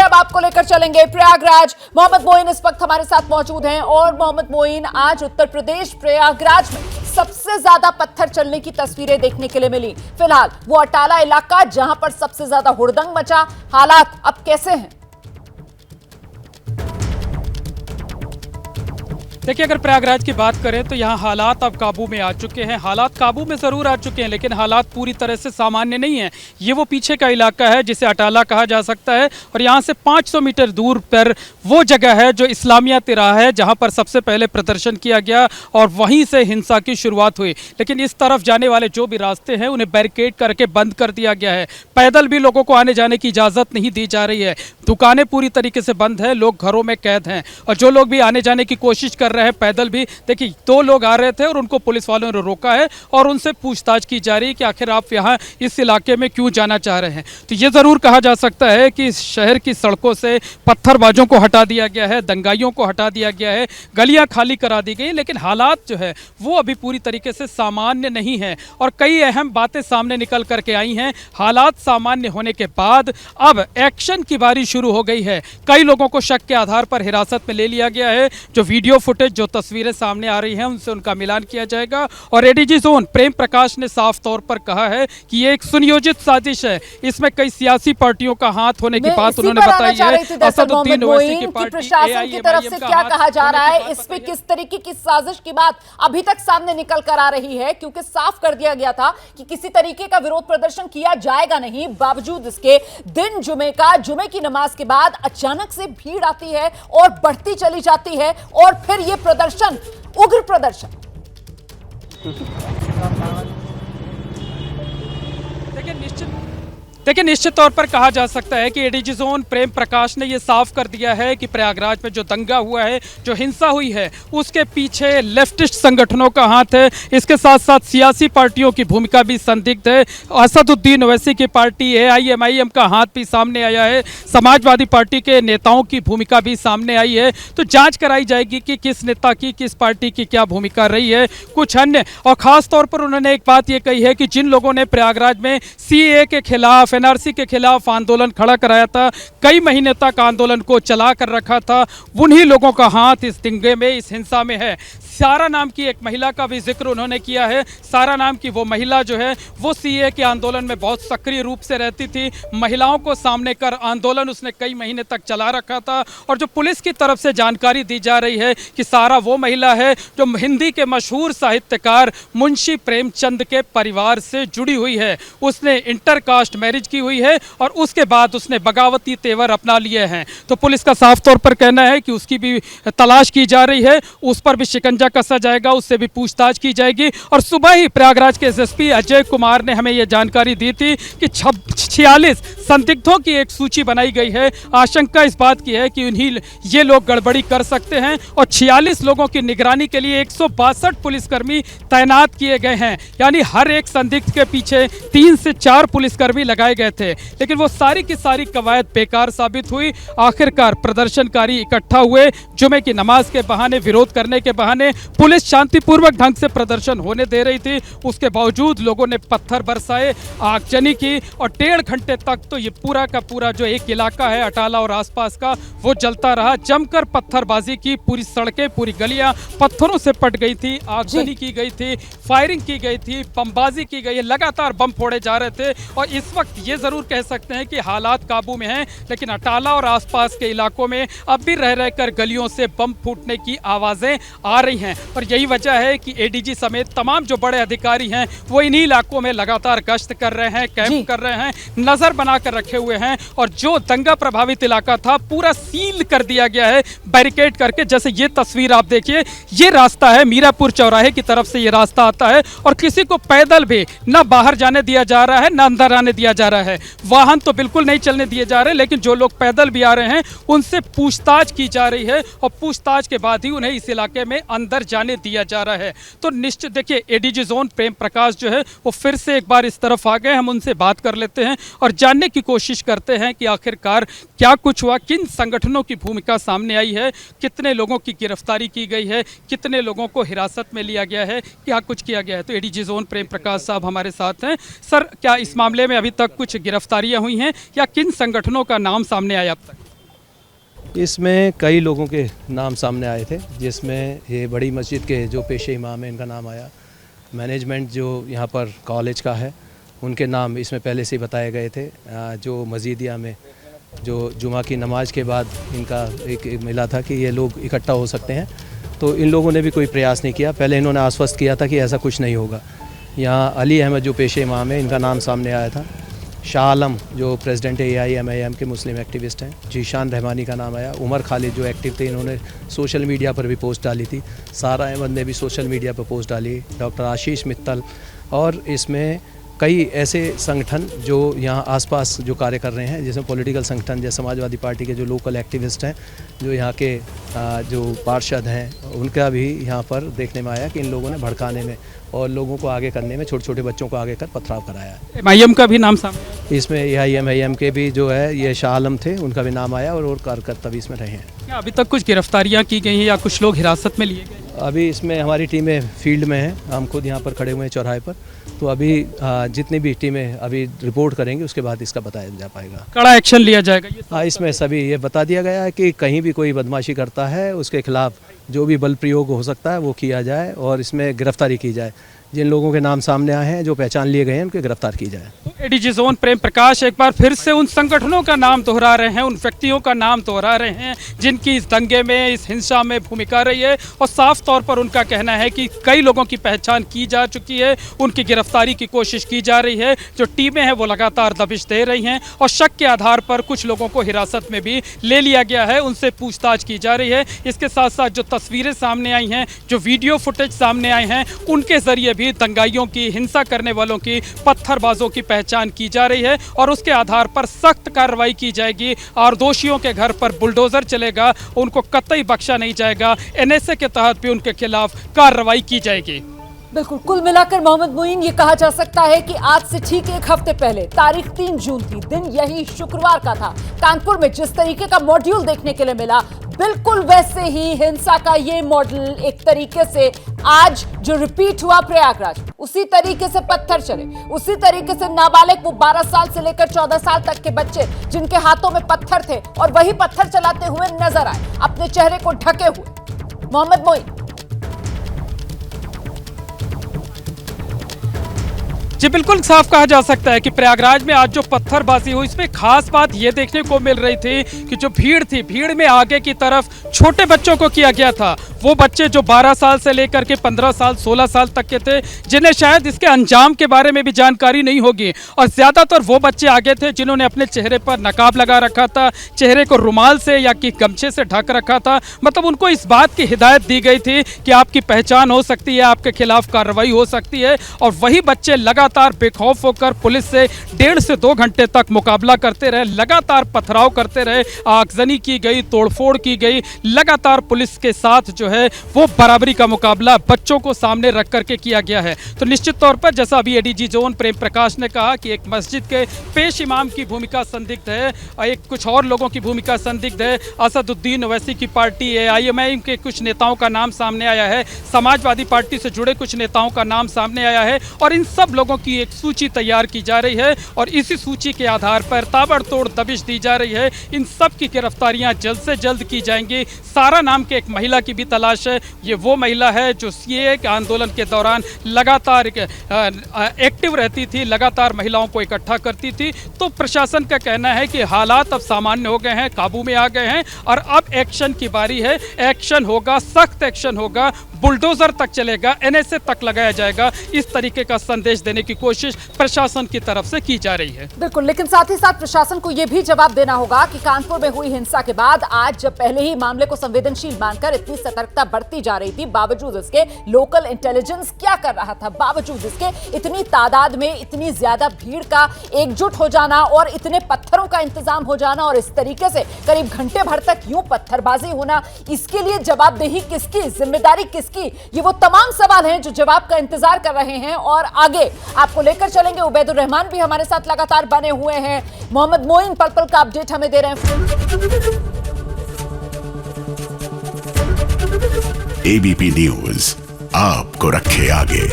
अब आपको लेकर चलेंगे प्रयागराज। मोहम्मद मोइन इस वक्त हमारे साथ मौजूद हैं और मोहम्मद मोइन, आज उत्तर प्रदेश प्रयागराज में सबसे ज्यादा पत्थर चलने की तस्वीरें देखने के लिए मिली। फिलहाल वो अटाला इलाका जहां पर सबसे ज्यादा हुड़दंग मचा, हालात अब कैसे हैं? देखिए, अगर प्रयागराज की बात करें तो यहाँ हालात अब काबू में आ चुके हैं। हालात काबू में ज़रूर आ चुके हैं, लेकिन हालात पूरी तरह से सामान्य नहीं है। ये वो पीछे का इलाका है जिसे अटाला कहा जा सकता है, और यहाँ से 500 मीटर दूर पर वो जगह है जो इस्लामिया तिराहा है, जहाँ पर सबसे पहले प्रदर्शन किया गया और वहीं से हिंसा की शुरुआत हुई। लेकिन इस तरफ जाने वाले जो भी रास्ते हैं उन्हें बैरिकेड करके बंद कर दिया गया है। पैदल भी लोगों को आने जाने की इजाज़त नहीं दी जा रही है। दुकानें पूरी तरीके से बंद है, लोग घरों में कैद हैं, और जो लोग भी आने जाने की कोशिश कर रहे हैं पैदल भी, देखिए 2 लोग आ रहे थे और उनको पुलिस वालों ने रोका है और उनसे पूछताछ की जा रही है कि आखिर आप यहाँ इस इलाके में क्यों जाना चाह रहे हैं। तो ये ज़रूर कहा जा सकता है कि इस शहर की सड़कों से पत्थरबाजों को हटा दिया गया है, दंगाइयों को हटा दिया गया है, गलियाँ खाली करा दी गई, लेकिन हालात जो है वो अभी पूरी तरीके से सामान्य नहीं है और कई अहम बातें सामने निकल करके आई हैं। हालात सामान्य होने के बाद अब एक्शन की बारी शुरू हो गई है। कई लोगों को शक के आधार पर हिरासत में ले लिया गया है। जो वीडियो फुटेज, जो तस्वीरें सामने आ रही हैं, उनसे उनका मिलान किया जाएगा। और एडीजी जोन प्रेम प्रकाश ने साफ तौर पर कहा है कि ये एक सुनियोजित साजिश है, इसमें कई सियासी पार्टियों का हाथ होने की बात उन्होंने बताई है। असदुद्दीन ओवैसी की पार्टी, प्रशासन की तरफ से क्या कहा जा रहा है, इस पे किस तरीके की साजिश की बात अभी तक सामने निकल कर आ रही है? क्योंकि साफ कर दिया गया था कि किसी तरीके का विरोध प्रदर्शन किया जाएगा नहीं। बावजूद इसके दिन जुमे की नमाज के बाद अचानक से भीड़ आती है और बढ़ती चली जाती है, और फिर यह प्रदर्शन, उग्र प्रदर्शन। देखिए, निश्चित तौर पर कहा जा सकता है कि एडीजी जोन प्रेम प्रकाश ने यह साफ कर दिया है कि प्रयागराज में जो दंगा हुआ है, जो हिंसा हुई है, उसके पीछे लेफ्टिस्ट संगठनों का हाथ है। इसके साथ साथ सियासी पार्टियों की भूमिका भी संदिग्ध है। असदुद्दीन ओवैसी की पार्टी AIMIM का हाथ भी सामने आया है। समाजवादी पार्टी के नेताओं की भूमिका भी सामने आई है। तो जांच कराई जाएगी कि किस नेता की, किस पार्टी की क्या भूमिका रही है। कुछ अन्य, और खास तौर पर उन्होंने एक बात यह कही है कि जिन लोगों ने प्रयागराज में CAA के खिलाफ, NRC के खिलाफ आंदोलन खड़ा कराया था, कई महीने तक आंदोलन को चला कर रखा था, उन्हीं लोगों का हाथ इस दंगे में, इस हिंसा में है। सारा नाम की एक महिला का भी जिक्र उन्होंने किया है। सारा नाम की वो महिला जो है वो CAA के आंदोलन में बहुत सक्रिय रूप से रहती थी। महिलाओं को सामने कर आंदोलन उसने कई महीने तक चला रखा था। और जो पुलिस की तरफ से जानकारी दी जा रही है कि सारा वो महिला है जो हिंदी के मशहूर साहित्यकार मुंशी प्रेमचंद के परिवार से जुड़ी हुई है। उसने इंटरकास्ट मैरिज की हुई है और उसके बाद उसने बगावती तेवर अपना लिए हैं। तो पुलिस का साफ तौर पर कहना है कि उसकी भी तलाश की जा रही है, उस पर भी शिकंजा कसा जाएगा, उससे भी पूछताछ की जाएगी। और सुबह ही प्रयागराज के SSP अजय कुमार ने हमें यह जानकारी दी थी कि 46 संदिग्धों की एक सूची बनाई गई है। आशंका इस बात की है कि ये लोग गड़बड़ी कर सकते हैं, और 46 लोगों की निगरानी के लिए 162 पुलिसकर्मी तैनात किए गए हैं। यानी हर एक संदिग्ध के पीछे 3 से 4 पुलिसकर्मी लगाए गए थे। लेकिन वो सारी की सारी कवायद बेकार साबित हुई। आखिरकार प्रदर्शनकारी इकट्ठा हुए, जुमे की नमाज के बहाने, विरोध करने के बहाने। पुलिस शांतिपूर्वक ढंग से प्रदर्शन होने दे रही थी, उसके बावजूद लोगों ने पत्थर बरसाए, आगजनी की, और 1.5 घंटे तक तो ये पूरा का पूरा जो एक इलाका है अटाला और आसपास का, वो जलता रहा। जमकर पत्थरबाजी की, पूरी सड़कें, पूरी गलियां पत्थरों से पट गई थी, आगजनी की गई थी, फायरिंग की गई थी, बमबाजी की गई है, लगातार बम फोड़े जा रहे थे। और इस वक्त ये जरूर कह सकते हैं कि हालात काबू में हैं, लेकिन अटाला और आसपास के इलाकों में अब भी रह रहकर गलियों से बम फूटने की आवाजें आ रही हैं। और यही वजह है कि ADG समेत तमाम जो बड़े अधिकारी हैं वो इन्हीं इलाकों में लगातार गश्त कर रहे हैं, कैंप कर रहे हैं, नजर बनाकर रखे हुए हैं। और जो दंगा प्रभावित इलाका था पूरा सील कर दिया गया है बैरिकेड करके। जैसे ये तस्वीर आप देखिए, ये रास्ता है मीरापुर चौराहे की तरफ से, ये रास्ता आता है, और किसी को पैदल भी ना बाहर जाने दिया जा रहा है, ना अंदर आने दिया जा रहा है। वाहन तो बिल्कुल नहीं चलने दिए जा रहे, लेकिन जो लोग पैदल भी आ रहे हैं उनसे पूछताछ की जा रही है, और पूछताछ के बाद ही उन्हें इस इलाके में अंदर जाने दिया जा रहा है। तो निश्चित देखिए, ADG जोन प्रेम प्रकाश जो है वो फिर से एक बार इस तरफ आ गए। हम उनसे बात कर लेते हैं और जानने की कोशिश करते हैं कि आखिरकार क्या कुछ हुआ, किन संगठनों की भूमिका सामने आई है, कितने लोगों की गिरफ्तारी की गई है, कितने लोगों को हिरासत में लिया गया है, क्या कुछ किया गया है। तो ADG जोन प्रेम प्रकाश साहब हमारे साथ हैं। सर, क्या इस मामले में अभी तक कुछ गिरफ्तारियां हुई हैं या किन संगठनों का नाम सामने आया अब तक? इसमें कई लोगों के नाम सामने आए थे, जिसमें ये बड़ी मस्जिद के जो पेशे इमाम हैं इनका नाम आया। मैनेजमेंट जो यहाँ पर कॉलेज का है उनके नाम इसमें पहले से ही बताए गए थे। जो मस्जिदिया में जो जुमा की नमाज के बाद इनका एक मिला था कि ये लोग इकट्ठा हो सकते हैं, तो इन लोगों ने भी कोई प्रयास नहीं किया। पहले इन्होंने आश्वस्त किया था कि ऐसा कुछ नहीं होगा। यहाँ अली अहमद जो पेशे इमाम है इनका नाम सामने आया था। शाह आलम जो प्रेसिडेंट AIMIM के मुस्लिम एक्टिविस्ट हैं, जीशान रहमानी का नाम आया। उमर खालिद जो एक्टिव थे, इन्होंने सोशल मीडिया पर भी पोस्ट डाली थी। सारा अहमद ने भी सोशल मीडिया पर पोस्ट डाली। डॉक्टर आशीष मित्तल, और इसमें कई ऐसे संगठन जो यहाँ आसपास जो कार्य कर रहे हैं, जिसमें पॉलिटिकल संगठन जैसे समाजवादी पार्टी के जो लोकल एक्टिविस्ट हैं, जो यहाँ के जो पार्षद हैं, उनका भी यहाँ पर देखने में आया कि इन लोगों ने भड़काने में और लोगों को आगे करने में, छोटे छोटे बच्चों को आगे कर पथराव कराया है। MIM का भी नाम सामने, इसमें AIMIM के भी जो है ये शाह आलम थे, उनका भी नाम आया और कार्यकर्ता भी इसमें रहे हैं। क्या अभी तक कुछ गिरफ्तारियां की गई हैं या कुछ लोग हिरासत में लिए गए? अभी इसमें हमारी टीमें फील्ड में हैं, हम खुद यहाँ पर खड़े हुए हैं चौराहे पर, तो अभी जितनी भी टीमें अभी रिपोर्ट करेंगी उसके बाद इसका बताया जा पाएगा, कड़ा एक्शन लिया जाएगा। हाँ, इसमें सभी ये बता दिया गया है कि कहीं भी कोई बदमाशी करता है उसके खिलाफ जो भी बल प्रयोग हो सकता है वो किया जाए और इसमें गिरफ्तारी की जाए। जिन लोगों के नाम सामने आए हैं, जो पहचान लिए गए हैं, उनके गिरफ्तार की जाए। ADG जोन प्रेम प्रकाश एक बार फिर से उन संगठनों का नाम दोहरा रहे हैं, उन व्यक्तियों का नाम दोहरा रहे हैं जिनकी इस दंगे में, इस हिंसा में भूमिका रही है, और साफ तौर पर उनका कहना है कि कई लोगों की पहचान की जा चुकी है, उनकी गिरफ्तारी की कोशिश की जा रही है। जो टीमें हैं वो लगातार दबिश दे रही हैं और शक के आधार पर कुछ लोगों को हिरासत में भी ले लिया गया है, उनसे पूछताछ की जा रही है। इसके साथ साथ जो तस्वीरें सामने आई हैं, जो वीडियो फुटेज सामने आए हैं, उनके जरिए भी दंगाइयों की, हिंसा करने वालों की, पत्थरबाजों की पहचान की जा रही है और उसके आधार पर सख्त कार्रवाई की जाएगी और दोषियों के घर पर बुलडोजर चलेगा, उनको कतई बख्शा नहीं जाएगा। NSA के तहत भी उनके खिलाफ कार्रवाई की जाएगी। बिल्कुल, कुल मिलाकर मोहम्मद मोइन ये कहा जा सकता है कि आज से ठीक एक हफ्ते पहले, तारीख 3 जून थी, दिन यही शुक्रवार का था, कानपुर में जिस तरीके का मॉड्यूल देखने के लिए मिला, बिल्कुल वैसे ही हिंसा का ये मॉडल एक तरीके से आज जो रिपीट हुआ प्रयागराज, उसी तरीके से पत्थर चले, उसी तरीके से नाबालिग, वो 12 साल से लेकर 14 साल तक के बच्चे जिनके हाथों में पत्थर थे और वही पत्थर चलाते हुए नजर आए, अपने चेहरे को ढके हुए। मोहम्मद मोइन। जी बिल्कुल, साफ कहा जा सकता है कि प्रयागराज में आज जो पत्थरबाजी हुई, इसमें खास बात ये देखने को मिल रही थी कि जो भीड़ थी, भीड़ में आगे की तरफ छोटे बच्चों को किया गया था। वो बच्चे जो 12 साल से लेकर के 15 साल 16 साल तक के थे, जिन्हें शायद इसके अंजाम के बारे में भी जानकारी नहीं होगी, और ज़्यादातर वो बच्चे आगे थे जिन्होंने अपने चेहरे पर नकाब लगा रखा था, चेहरे को रुमाल से या कि गमछे से ढक रखा था। मतलब उनको इस बात की हिदायत दी गई थी कि आपकी पहचान हो सकती है, आपके खिलाफ कार्रवाई हो सकती है, और वही बच्चे लगातार बेखौफ होकर पुलिस से 1.5 से 2 घंटे तक मुकाबला करते रहे, लगातार पथराव करते रहे, आगजनी की गई, तोड़फोड़ की गई, लगातार पुलिस के साथ जो है वो बराबरी का मुकाबला बच्चों को सामने रख करके किया गया है। तो निश्चित तौर पर जैसा अभी ADG जोन प्रेम प्रकाश ने कहा कि एक मस्जिद के पेश इमाम की भूमिका संदिग्ध है, एक कुछ और लोगों की भूमिका संदिग्ध है। असदुद्दीन ओवैसी की पार्टी AIMIM के कुछ नेताओं का नाम सामने आया है, समाजवादी पार्टी से जुड़े कुछ नेताओं का नाम सामने आया है, और इन सब लोगों की एक सूची तैयार की जा रही है और इसी सूची के आधार पर ताबड़तोड़ दबिश दी जा रही है। इन सब की गिरफ्तारियां जल्द से जल्द की जाएंगी। सारा नाम के एक महिला की भी तलाश है। ये वो महिला है जो CAA के आंदोलन के दौरान लगातार एक्टिव रहती थी, लगातार महिलाओं को इकट्ठा करती थी। तो प्रशासन का कहना है कि हालात अब सामान्य हो गए हैं, काबू में आ गए हैं और अब एक्शन की बारी है। एक्शन होगा, सख्त एक्शन होगा, बुलडोजर तक चलेगा, NSA तक लगाया जाएगा। इस तरीके का संदेश देने की कोशिश प्रशासन की तरफ से की जा रही है। बिल्कुल, लेकिन साथ ही साथ प्रशासन को यह भी जवाब देना होगा कि कानपुर में हुई हिंसा के बाद आज जब पहले ही मामले को संवेदनशील मानकर इतनी सतर्कता बढ़ती जा रही थी, बावजूद इसके लोकल इंटेलिजेंस क्या कर रहा था, बावजूद इसके इतनी तादाद में इतनी ज्यादा भीड़ का एकजुट हो जाना और इतने पत्थरों का इंतजाम हो जाना और इस तरीके से करीब घंटे भर तक यूं पत्थरबाजी होना, इसके लिए जवाबदेही किसकी, जिम्मेदारी किसकी? ये वो तमाम सवाल हैं जो जवाब का इंतजार कर रहे हैं और आगे आपको लेकर चलेंगे। उबैदुर रहमान भी हमारे साथ लगातार बने हुए हैं, मोहम्मद मोइन पल पल का अपडेट हमें दे रहे हैं। ABP न्यूज आपको रखे आगे।